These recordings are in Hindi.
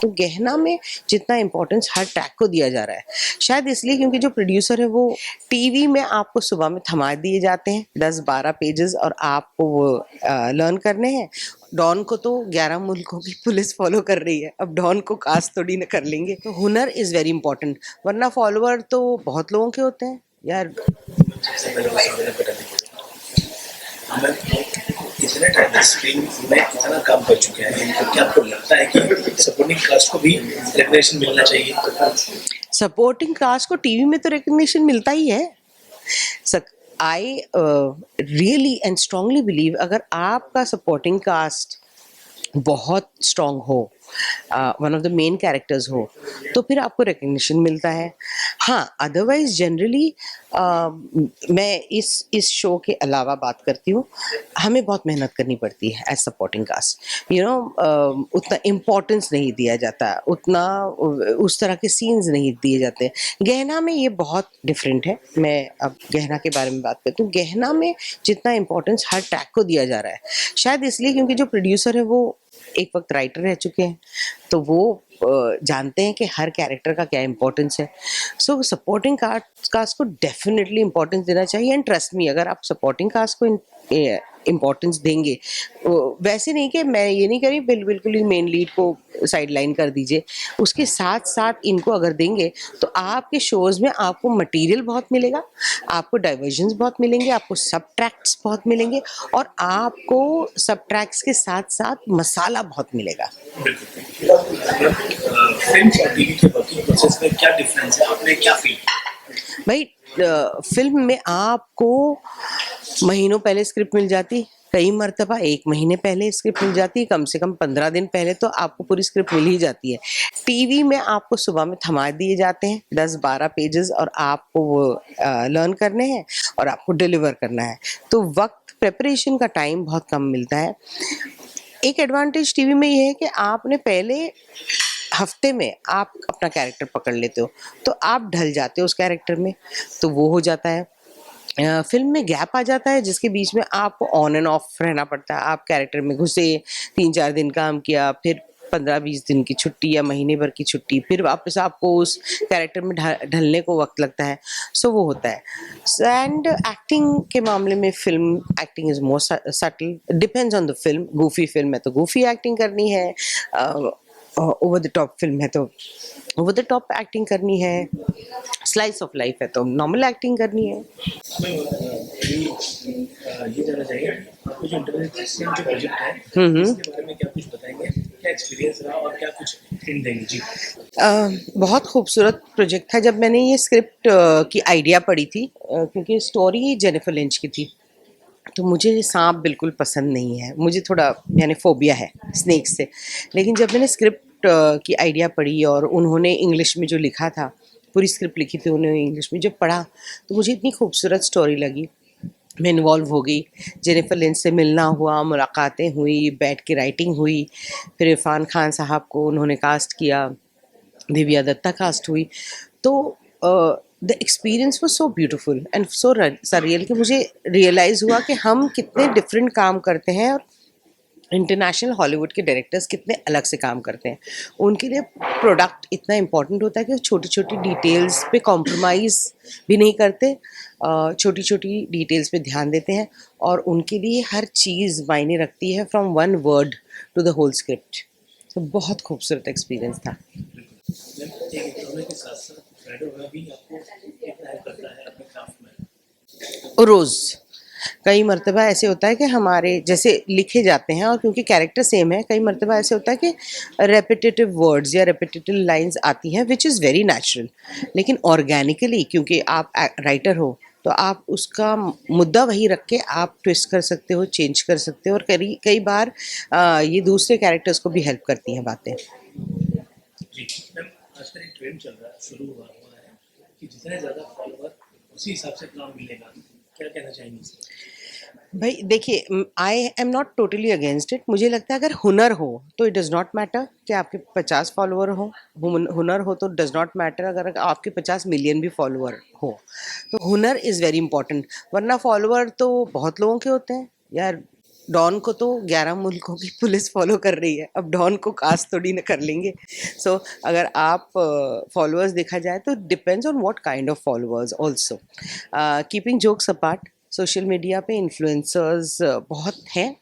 तो गहना में जितना इम्पोर्टेंस हर ट्रैक को दिया जा रहा है, शायद इसलिए क्योंकि जो प्रोड्यूसर है वो टीवी में आपको सुबह में थमा दिए जाते हैं 10-12 पेजेस और आपको वो लर्न करने हैं। डॉन को तो 11 मुल्कों की पुलिस फॉलो कर रही है, अब डॉन को कास्ट थोड़ी ना कर लेंगे। तो हुनर इज़ वेरी इंपॉर्टेंट, वरना फॉलोअर तो बहुत लोगों के होते हैं यार। इतने टाइम स्क्रीन में इतना काम कर चुके हैं, तो क्या आपको लगता है कि सपोर्टिंग कास्ट को भी रिकग्निशन मिलना चाहिए? सपोर्टिंग कास्ट को टीवी में तो रिकग्निशन मिलता ही है। I really and strongly believe अगर आपका सपोर्टिंग कास्ट बहुत स्ट्रांग हो, one of the main characters हो, तो फिर आपको रिकग्निशन मिलता है। हाँ, अदरवाइज जनरली मैं इस शो के अलावा बात करती हूँ, हमें बहुत मेहनत करनी पड़ती है एज सपोर्टिंग कास्ट। उतना इम्पोर्टेंस नहीं दिया जाता, उतना उस तरह के सीन्स नहीं दिए जाते। गहना में ये बहुत डिफरेंट है। मैं अब गहना के बारे में बात करती हूँ। गहना में जितना इम्पोर्टेंस हर ट्रैक को दिया जा रहा है, शायद इसलिए क्योंकि जो प्रोड्यूसर है वो एक वक्त राइटर रह चुके हैं, तो वो जानते हैं कि हर कैरेक्टर का क्या इम्पोर्टेंस है। सो सपोर्टिंग कास्ट को डेफिनेटली इम्पोर्टेंस देना चाहिए। एंड ट्रस्ट मी, अगर आप सपोर्टिंग कास्ट को इम्पोर्टेंस देंगे, वैसे नहीं कि मैं ये नहीं करी बिल्कुल ही मेन लीड को साइड लाइन कर दीजिए, उसके साथ साथ इनको अगर देंगे तो आपके शोज़ में आपको मटेरियल बहुत मिलेगा, आपको डाइवर्जन्स बहुत मिलेंगे, आपको सब ट्रैक्ट्स बहुत मिलेंगे और आपको सब ट्रैक्ट्स के साथ साथ मसाला बहुत मिलेगा। फिल्म और टीवी के वर्किंग प्रोसेस में क्या डिफरेंस है, आपने क्या फील किया? भाई, फिल्म में आपको महीनों पहले स्क्रिप्ट मिल जाती, कई मर्तबा 1 महीने पहले स्क्रिप्ट मिल जाती है, कम से कम 15 दिन पहले तो आपको पूरी स्क्रिप्ट मिल ही जाती है। टीवी में आपको सुबह में थमा दिए जाते हैं 10-12 पेजेस और आपको वो लर्न करने हैं और आपको डिलीवर करना है, तो वक्त प्रिपरेशन का टाइम बहुत कम मिलता है। एक एडवांटेज टीवी में ये है कि आपने पहले हफ्ते में आप अपना कैरेक्टर पकड़ लेते हो, तो आप ढल जाते हो उस कैरेक्टर में, तो वो हो जाता है। फिल्म में गैप आ जाता है जिसके बीच में आपको ऑन एंड ऑफ रहना पड़ता है। आप कैरेक्टर में घुसे, 3-4 दिन काम किया, फिर 15-20 दिन की छुट्टी या महीने भर की छुट्टी, फिर वापस आपको उस कैरेक्टर में ढलने को वक्त लगता है। सो वो होता है। एंड एक्टिंग के मामले में film acting is more subtle, depends on the film. Goofy film है तो गूफी एक्टिंग करनी है, ओवर द टॉप फिल्म है तो ओवर द टॉप एक्टिंग करनी है, स्लाइस ऑफ लाइफ है तो नॉर्मल एक्टिंग करनी है। ये जानना चाहिए आपको जो इंटरनेशनल जो प्रोजेक्ट है, इसके बारे में क्या कुछ बताएंगे, क्या एक्सपीरियंस रहा और क्या कुछ हिंट देंगे जी? बहुत खूबसूरत प्रोजेक्ट था। जब मैंने ये स्क्रिप्ट की आइडिया पढ़ी थी, क्योंकि स्टोरी जेनिफर लिंच की थी, तो मुझे सांप बिल्कुल पसंद नहीं है, मुझे थोड़ा यानी फोबिया है स्नेक्स से। लेकिन जब मैंने स्क्रिप्ट की आइडिया पढ़ी और उन्होंने इंग्लिश में जो लिखा था, पूरी स्क्रिप्ट लिखी थी उन्होंने इंग्लिश में, जब पढ़ा तो मुझे इतनी खूबसूरत स्टोरी लगी। मैं इन्वॉल्व हो गई, जेनिफर लिंच से मिलना हुआ, मुलाकातें हुई, बैठ के राइटिंग हुई, फिर इरफान खान साहब को उन्होंने कास्ट किया, दिव्या दत्ता कास्ट हुई। तो the experience was so beautiful and so surreal कि मुझे रियलाइज़ हुआ कि हम कितने डिफरेंट काम करते हैं और इंटरनेशनल हॉलीवुड के डायरेक्टर्स कितने अलग से काम करते हैं। उनके लिए प्रोडक्ट इतना इम्पोर्टेंट होता है कि वो छोटी छोटी डिटेल्स पे कॉम्प्रोमाइज़ भी नहीं करते, छोटी छोटी डिटेल्स पे ध्यान देते हैं और उनके लिए हर चीज़ मायने रखती है, from one word to the whole script. तो बहुत खूबसूरत एक्सपीरियंस था। रोज़ कई मर्तबा ऐसे होता है कि हमारे जैसे लिखे जाते हैं और क्योंकि कैरेक्टर सेम है, कई मर्तबा ऐसे होता है कि रेपिटेटिव वर्ड्स या रेपिटेटिव लाइंस आती हैं विच इज़ वेरी नेचुरल, लेकिन ऑर्गेनिकली क्योंकि आप राइटर हो तो आप उसका मुद्दा वही रख के आप ट्विस्ट कर सकते हो, चेंज कर सकते हो और कई कई बार ये दूसरे कैरेक्टर्स को भी हेल्प करती हैं बातें। जी मैम, आजकल एक ट्रेंड चल रहा है, शुरू हुआ हुआ है कि जितने ज़्यादा फॉलोअर उसी हिसाब से काम मिलेगा, क्या कहना चाहेंगे? भाई देखिए, I am not totally against it. मुझे लगता है अगर हुनर हो तो इट डज़ नॉट मैटर कि आपके 50 फॉलोअर हो, हुनर हो तो डज़ नॉट मैटर अगर आपके 50 मिलियन भी फॉलोअर हो, तो हुनर इज़ वेरी इंपॉर्टेंट, वरना फॉलोअर तो बहुत लोगों के होते हैं यार। डॉन को तो 11 मुल्कों की पुलिस फॉलो कर रही है, अब डॉन को कास्ट थोड़ी ना कर लेंगे। सो अगर आप फॉलोअर्स देखा जाए तो depends on what kind of followers also. Keeping jokes apart, social media पे इन्फ्लुएंसर्स बहुत हैं,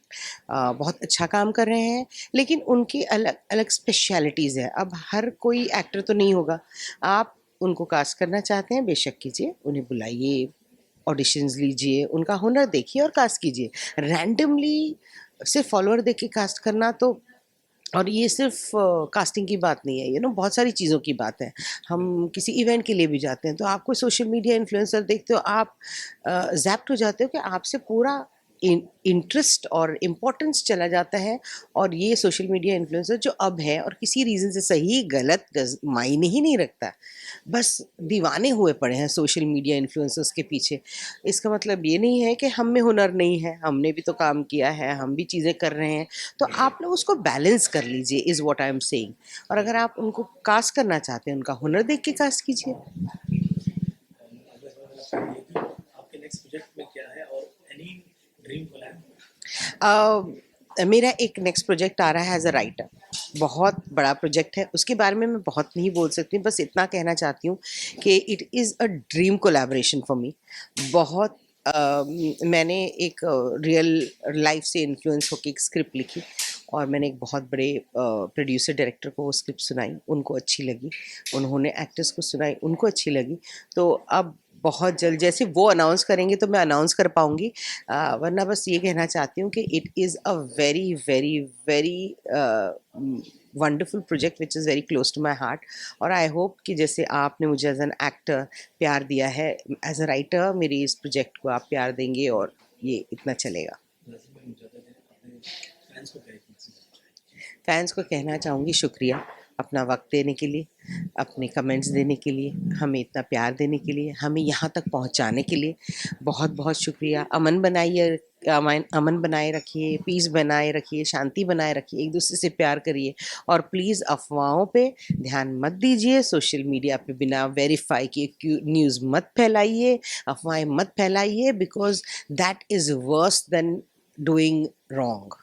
बहुत अच्छा काम कर रहे हैं, लेकिन उनकी अलग अलग स्पेशलिटीज़ है। अब हर कोई एक्टर तो नहीं होगा। आप उनको कास्ट करना चाहते हैं, बेशक कीजिए, उन्हें बुलाइए, ऑडिशंस लीजिए, उनका हुनर देखिए और कास्ट कीजिए। रैंडमली सिर्फ फॉलोअर देख के कास्ट करना तो, और ये सिर्फ कास्टिंग की बात नहीं है, बहुत सारी चीज़ों की बात है। हम किसी इवेंट के लिए भी जाते हैं तो आप कोई सोशल मीडिया इन्फ्लुएंसर देखते हो, आप ज़ैप्ट हो जाते हो कि आपसे पूरा इंटरेस्ट और इम्पोर्टेंस चला जाता है। और ये सोशल मीडिया इन्फ्लुएंसर जो अब है, और किसी रीज़न से सही गलत मायने ही नहीं रखता, बस दीवाने हुए पड़े हैं सोशल मीडिया इन्फ्लुएंसर्स के पीछे। इसका मतलब ये नहीं है कि हम में हुनर नहीं है, हमने भी तो काम किया है, हम भी चीज़ें कर रहे हैं। तो आप लोग उसको बैलेंस कर लीजिए, is what I am saying. और अगर आप उनको कास्ट करना चाहते हैं, उनका हुनर देख के कास्ट कीजिए। आपके नेक्स्ट प्रोजेक्ट में क्या है और एनी ड्रीम कोलैब? मेरा एक नेक्स्ट प्रोजेक्ट आ रहा है एज अ राइटर, बहुत बड़ा प्रोजेक्ट है, उसके बारे में मैं बहुत नहीं बोल सकती, बस इतना कहना चाहती हूँ कि it is a dream collaboration for me. बहुत मैंने एक रियल लाइफ से इन्फ्लुएंस होकर एक स्क्रिप्ट लिखी, और मैंने एक बहुत बड़े प्रोड्यूसर डायरेक्टर को वो स्क्रिप्ट सुनाई, उनको अच्छी लगी। उन्होंने एक्टर्स को सुनाई, उनको अच्छी लगी। तो अब बहुत जल्द जैसे वो अनाउंस करेंगे तो मैं अनाउंस कर पाऊँगी। वरना बस ये कहना चाहती हूँ कि it is a very very very wonderful project which is very close to my heart. और आई होप कि जैसे आपने मुझे एज एन एक्टर प्यार दिया है, एज अ राइटर मेरी इस प्रोजेक्ट को आप प्यार देंगे और ये इतना चलेगा। फैंस को क्या मैसेज? फैंस को कहना चाहूँगी शुक्रिया अपना वक्त देने के लिए, अपने कमेंट्स देने के लिए, हमें इतना प्यार देने के लिए, हमें यहाँ तक पहुँचाने के लिए बहुत बहुत शुक्रिया। अमन बनाए रखिए, पीस बनाए रखिए, शांति बनाए रखिए, एक दूसरे से प्यार करिए, और प्लीज़ अफवाहों पे ध्यान मत दीजिए। सोशल मीडिया पे बिना वेरीफाई किए न्यूज़ मत फैलाइए, अफवाहें मत फैलाइए, because that is worse than doing wrong.